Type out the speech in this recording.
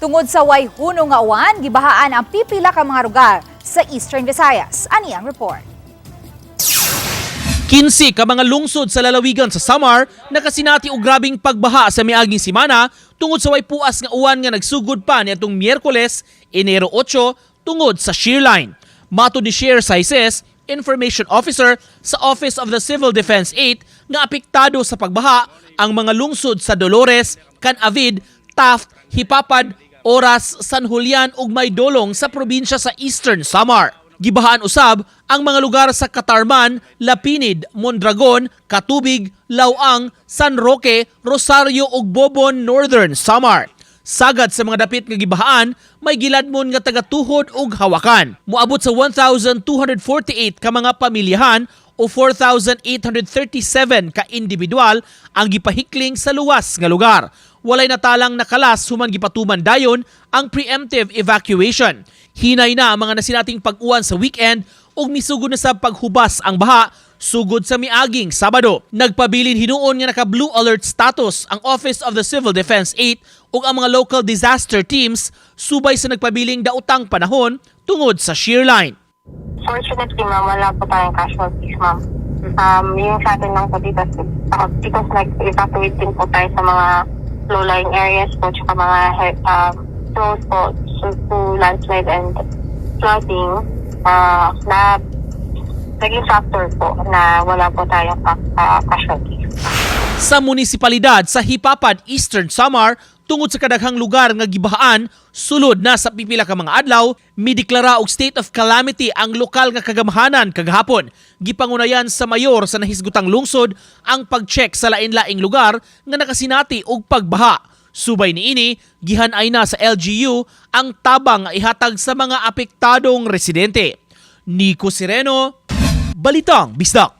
Tungod sa way hunong nga uwan, gibahaan ang pipila ka mga lugar sa Eastern Visayas. Ani ang report. 15 ka mga lungsod sa lalawigan sa Samar nakasinati og grabing pagbaha sa miaging semana tungod sa way puas nga uwan nga nagsugod pa niadtong Miyerkules, Enero 8 tungod sa shear line. Matud ni Shear Saises, Information Officer sa Office of the Civil Defense 8 nga apektado sa pagbaha ang mga lungsod sa Dolores, Canavid, Taft, Hipapad, Oras, San Julian ug Maydolong sa probinsya sa Eastern Samar. Gibahaan usab ang mga lugar sa Catarman, Lapinid, Mondragon, Katubig, Lawang, San Roque, Rosario ug Bobon, Northern Samar. Sagad sa mga dapit nga gibahaan, may giladmon nga tagatuhod ug hawakan. Moabot sa 1,248 ka mga pamilyahan o 4,837 ka individual ang gipahikling sa luwas nga lugar. Walay natalang nakalas human gipatuman dayon ang preemptive evacuation. Hinay na ang mga nasinating pag-uwan sa weekend ug misugod na sa paghubas ang baha sugod sa miaging Sabado. Nagpabilin hinuon nga naka blue alert status ang Office of the Civil Defense 8 ug ang mga local disaster teams subay sa nagpabiling daotang panahon tungod sa shear line. Fortunately, ma'am, wala po tayong casualties, ma'am. Yung sa atin lang po dito, because nag-evacuate din po tayo sa mga low-lying areas po, tsaka mga roads po, to landslide and flooding, na naging factor po na wala po tayong casualties. Sa munisipalidad sa Hipapad, Eastern Samar, tungod sa kadaghang lugar nga gibahaan, sulod na sa pipila ka mga adlaw, mideklara og state of calamity ang lokal nga kagamahanan kagahapon. Gipangunayan sa mayor sa nahisgutang lungsod ang pag-check sa lain-laing lugar nga nakasinati og pagbaha. Subay niini, gihanay na sa LGU ang tabang nga ihatag sa mga apektadong residente. Nico Sireno, Balitang Bisdak.